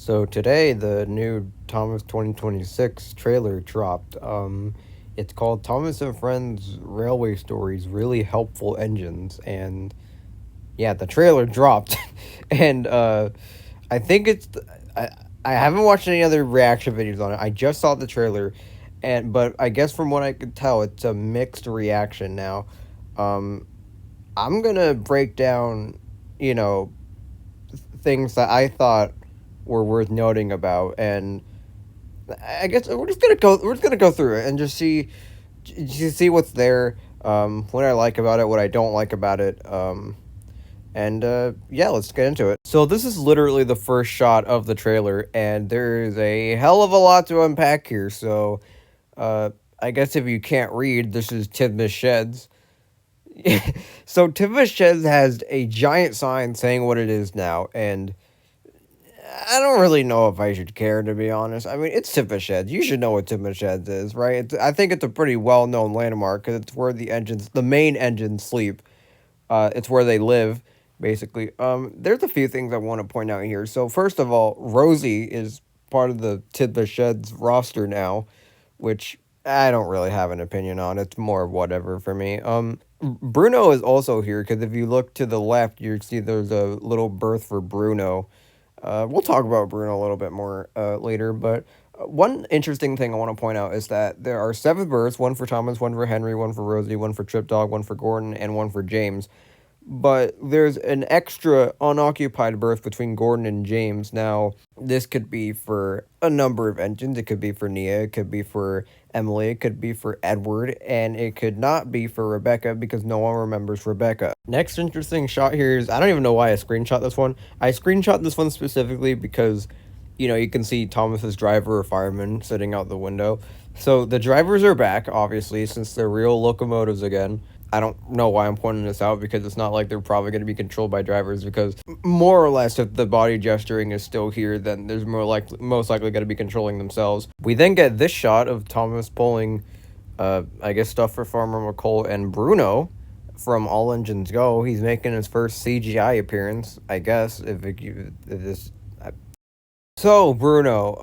So today the new Thomas 2026 trailer dropped. It's called Thomas and Friends Railway Stories Really Helpful Engines, and yeah, the trailer dropped. and I think I haven't watched any other reaction videos on it. I just saw the trailer, but I guess from what I could tell it's a mixed reaction now. Um I'm going to break down, you know, things that I thought were worth noting about, and I guess we're just gonna go through it and just see what's there, what I like about it, what I don't like about it, and yeah, let's get into it. So this is literally the first shot of the trailer, and there is a hell of a lot to unpack here. So I guess if you can't read, this is Tidmus Sheds. So Tidmus Sheds has a giant sign saying what it is now, and I don't really know if I should care, to be honest. I mean, it's Tidmus Sheds. You should know what Tidmus Sheds is, right? I think it's a pretty well-known landmark because it's where the main engines sleep. It's where they live, basically. There's a few things I want to point out here. So first of all, Rosie is part of the Tidmus Sheds roster now, which I don't really have an opinion on. It's more whatever for me. Bruno is also here because if you look to the left, you see there's a little berth for Bruno. We'll talk about Bruno a little bit more later, but one interesting thing I want to point out is that there are seven berths, one for Thomas, one for Henry, one for Rosie, one for Trip Dog, one for Gordon, and one for James. But there's an extra unoccupied berth between Gordon and James. Now, this could be for a number of engines. It could be for Nia, it could be for Emily, it could be for Edward, and it could not be for Rebecca because no one remembers Rebecca. Next interesting shot here is I don't even know why I screenshot this one. I screenshot this one specifically because you can see Thomas's driver or fireman sitting out the window. So the drivers are back, obviously, since they're real locomotives again. I don't know why I'm pointing this out because it's not like they're probably going to be controlled by drivers because more or less if the body gesturing is still here, then there's most likely going to be controlling themselves. We then get this shot of Thomas pulling, I guess, stuff for Farmer McColl and Bruno from All Engines Go. He's making his first CGI appearance, I guess, if this. So Bruno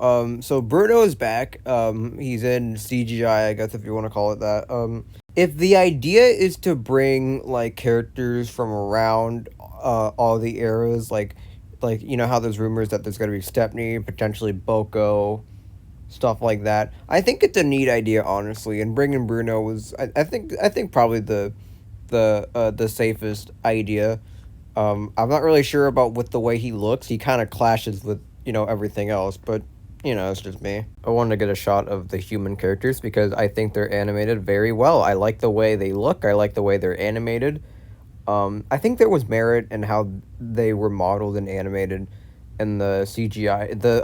is back. He's in CGI, I guess if you want to call it that. If the idea is to bring like characters from around all the eras, like how there's rumors that there's gonna be Stepney, potentially Boko, stuff like that. I think it's a neat idea, honestly. And bringing Bruno was, I think probably the safest idea. I'm not really sure about with the way he looks. He kind of clashes with everything else, but it's just me. I wanted to get a shot of the human characters because I think they're animated very well. I like the way they look. I like the way they're animated. I think there was merit in how they were modeled and animated in the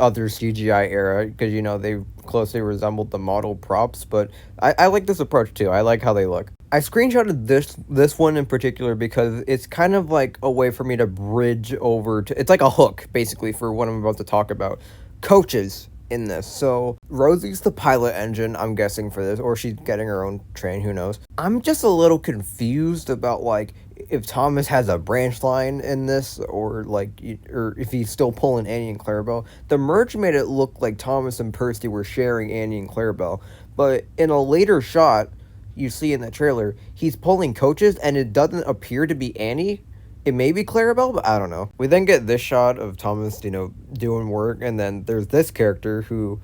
other CGI era, because they closely resembled the model props. But I like this approach too. I like how they look. I screenshotted this one in particular because it's kind of like a way for me to bridge over to. It's like a hook basically for what I'm about to talk about. Coaches in this. So Rosie's the pilot engine, I'm guessing, for this, or she's getting her own train, who knows. I'm just a little confused about like if Thomas has a branch line in this, or if he's still pulling Annie and Clarabelle. The merge made it look like Thomas and Percy were sharing Annie and Clarabelle, but in a later shot you see in the trailer, he's pulling coaches and it doesn't appear to be Annie. It may be Clarabelle, but I don't know. We then get this shot of Thomas, doing work, and then there's this character who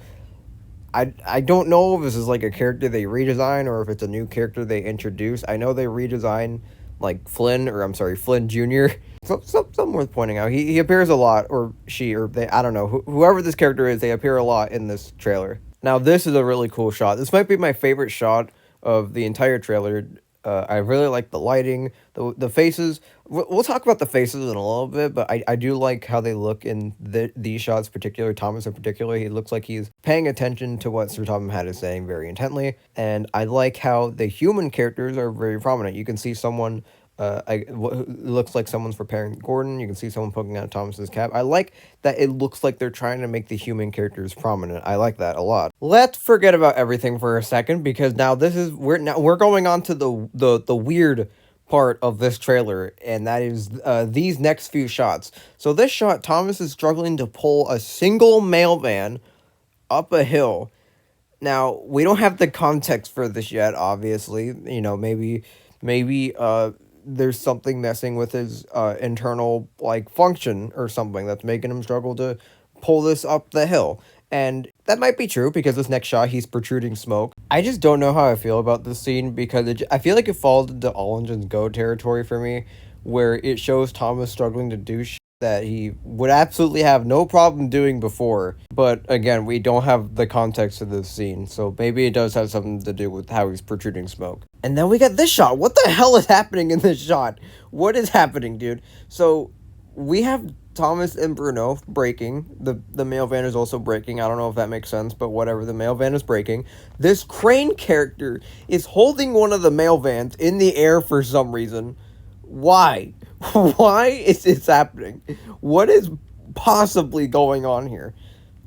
I don't know if this is like a character they redesign or if it's a new character they introduce. I know they redesign like Flynn, or I'm sorry, Flynn Jr. Something worth pointing out. He appears a lot, or she, or they, I don't know. Whoever this character is, they appear a lot in this trailer. Now, this is a really cool shot. This might be my favorite shot of the entire trailer. I really like the lighting, the faces. We'll talk about the faces in a little bit, but I do like how they look in these shots, particularly Thomas in particular. He looks like he's paying attention to what Sir Topham Hatt is saying very intently, and I like how the human characters are very prominent. You can see someone. Looks like someone's preparing Gordon. You can see someone poking out Thomas's cap. I like that it looks like they're trying to make the human characters prominent. I like that a lot. Let's forget about everything for a second because now we're going on to the weird part of this trailer, and that is these next few shots. So this shot, Thomas is struggling to pull a single mail van up a hill. Now, we don't have the context for this yet, obviously. Maybe there's something messing with his internal like function or something that's making him struggle to pull this up the hill. And that might be true because this next shot he's protruding smoke. I just don't know how I feel about this scene because I feel like it falls into All Engines Go territory for me, where it shows Thomas struggling to do that he would absolutely have no problem doing before. But again, we don't have the context of this scene, so maybe it does have something to do with how he's protruding smoke. And then we got this shot. What the hell is happening in this shot? What is happening, dude? So we have Thomas and Bruno braking. The mail van is also braking. I don't know if that makes sense, but whatever. The mail van is braking. This Crane character is holding one of the mail vans in the air for some reason. Why? Why is this happening? What is possibly going on here?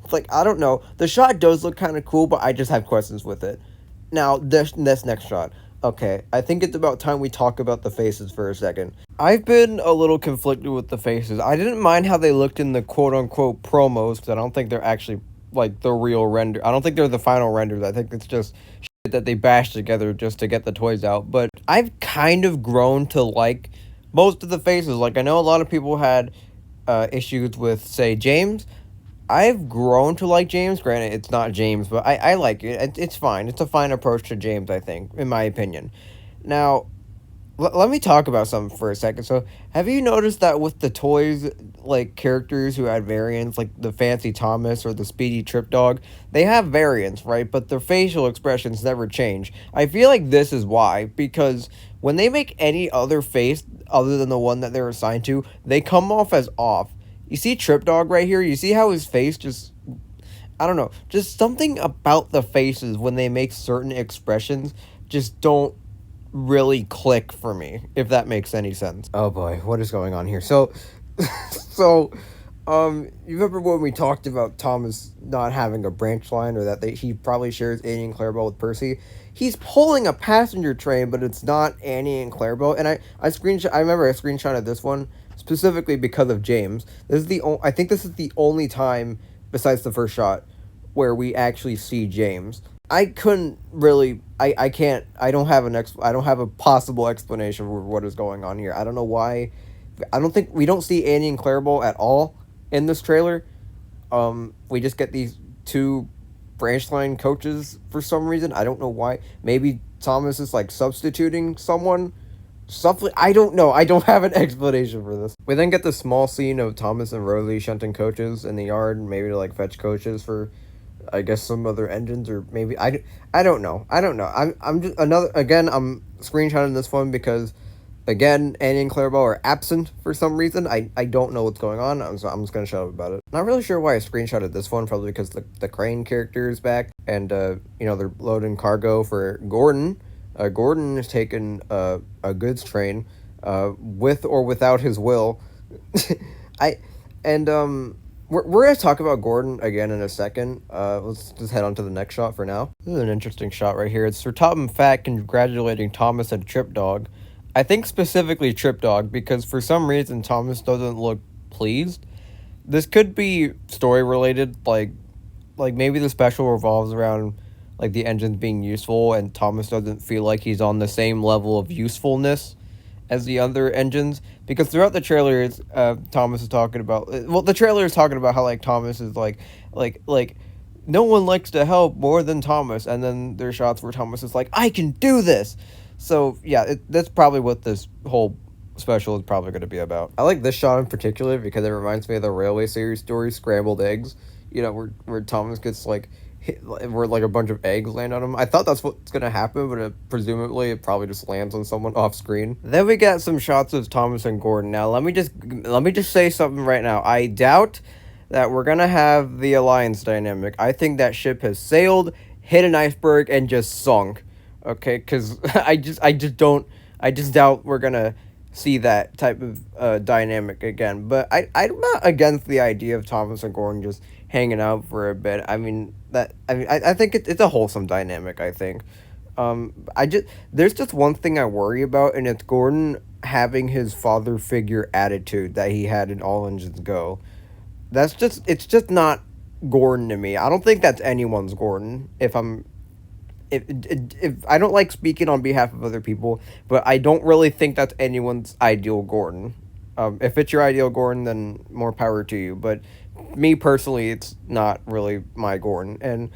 It's like, I don't know. The shot does look kind of cool, but I just have questions with it. Now, this next shot. Okay, I think it's about time we talk about the faces for a second. I've been a little conflicted with the faces. I didn't mind how they looked in the quote-unquote promos, because I don't think they're actually, like, the real render. I don't think they're the final renders. I think it's just shit that they bashed together just to get the toys out. But I've kind of grown to like most of the faces. Like, I know a lot of people had issues with, say, James. I've grown to like James. Granted, it's not James, but I like it. It's fine. It's a fine approach to James, I think, in my opinion. Now, let me talk about something for a second. So, have you noticed that with the toys, like characters who had variants, like the Fancy Thomas or the Speedy Trip Dog, they have variants, right? But their facial expressions never change. I feel like this is why, because when they make any other face other than the one that they're assigned to, they come off as off. You see Trip Dog right here? You see how his face just, I don't know, just something about the faces when they make certain expressions just don't really click for me, if that makes any sense. Oh boy, what is going on here? So, so, you remember when we talked about Thomas not having a branch line, or that he probably shares Annie and Clarabelle with Percy? He's pulling a passenger train, but it's not Annie and Clarabelle. And I remember I screenshotted this one specifically because of James. I think this is the only time besides the first shot where we actually see James. I couldn't really. I can't. I don't have I don't have a possible explanation for what is going on here. I don't know why. I don't think we don't see Annie and Clarabelle at all in this trailer. We just get these two branch line coaches for some reason. I don't know why. Maybe Thomas is like substituting someone. Something, I don't know. I don't have an explanation for this. We then get the small scene of Thomas and Rosie shunting coaches in the yard, maybe to like fetch coaches for, I guess, some other engines, or maybe I don't know. I'm just I'm screenshotting this one because, again, Annie and Clarabelle are absent for some reason. I don't know what's going on. I'm just gonna shut up about it. Not really sure why I screenshotted this one. Probably because the Crane character is back, and they're loading cargo for Gordon. Gordon is taking a goods train, with or without his will. I and We're gonna talk about Gordon again in a second. Let's just head on to the next shot for now. This is an interesting shot right here. It's Sir Topham Fat congratulating Thomas and Trip Dog. I think specifically Trip Dog because for some reason Thomas doesn't look pleased. This could be story related, like maybe the special revolves around like the engines being useful, and Thomas doesn't feel like he's on the same level of usefulness as the other engines, because throughout the trailers, Thomas is talking about, the trailer is talking about how like Thomas is like no one likes to help more than Thomas, and then there's shots where Thomas is like, I can do this. So yeah, that's probably what this whole special is probably going to be about. I like this shot in particular because it reminds me of the Railway series story Scrambled Eggs, where Thomas gets like where like a bunch of eggs land on him. I thought that's what's gonna happen, but presumably it probably just lands on someone off screen. Then we got some shots of Thomas and Gordon. Now let me just say something right now. I doubt that we're gonna have the alliance dynamic. I think that ship has sailed, hit an iceberg, and just sunk. Okay, because I just doubt we're gonna see that type of dynamic again. But I'm not against the idea of Thomas and Gordon just hanging out for a bit. I think it's a wholesome dynamic, I think. There's just one thing I worry about, and it's Gordon having his father figure attitude that he had in All Engines Go. It's just not Gordon to me. I don't think that's anyone's Gordon. If I don't like speaking on behalf of other people, but I don't really think that's anyone's ideal Gordon. If it's your ideal Gordon, then more power to you. But me personally, it's not really my Gordon, and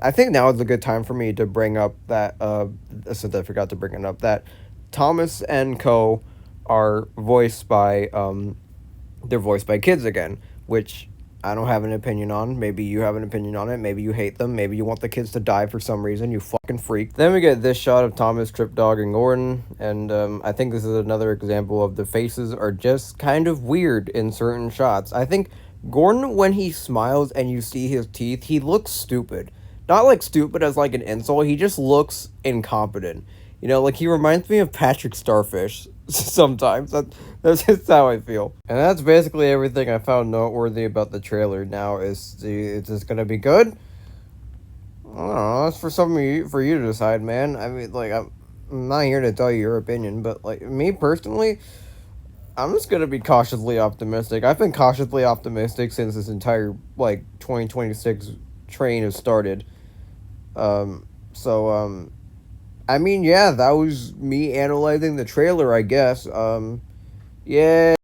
I think now is a good time for me to bring up that since I forgot to bring it up, that Thomas and Co are voiced by they're voiced by kids again, which I don't have an opinion on. Maybe you have an opinion on it. Maybe you hate them. Maybe you want the kids to die for some reason. You fucking freak. Then we get this shot of Thomas, Trip Dog, and Gordon, and I think this is another example of the faces are just kind of weird in certain shots. I think Gordon, when he smiles and you see his teeth, he looks stupid. Not like stupid as like an insult. He just looks incompetent. You know, like he reminds me of Patrick Starfish sometimes. That's just how I feel. And that's basically everything I found noteworthy about the trailer. Now, is this gonna be good? I don't know. That's for you to decide, man. I mean, like I'm not here to tell you your opinion, but like me personally, I'm just gonna be cautiously optimistic. I've been cautiously optimistic since this entire like 2026 train has started. So I mean, yeah, that was me analyzing the trailer, I guess. Yeah.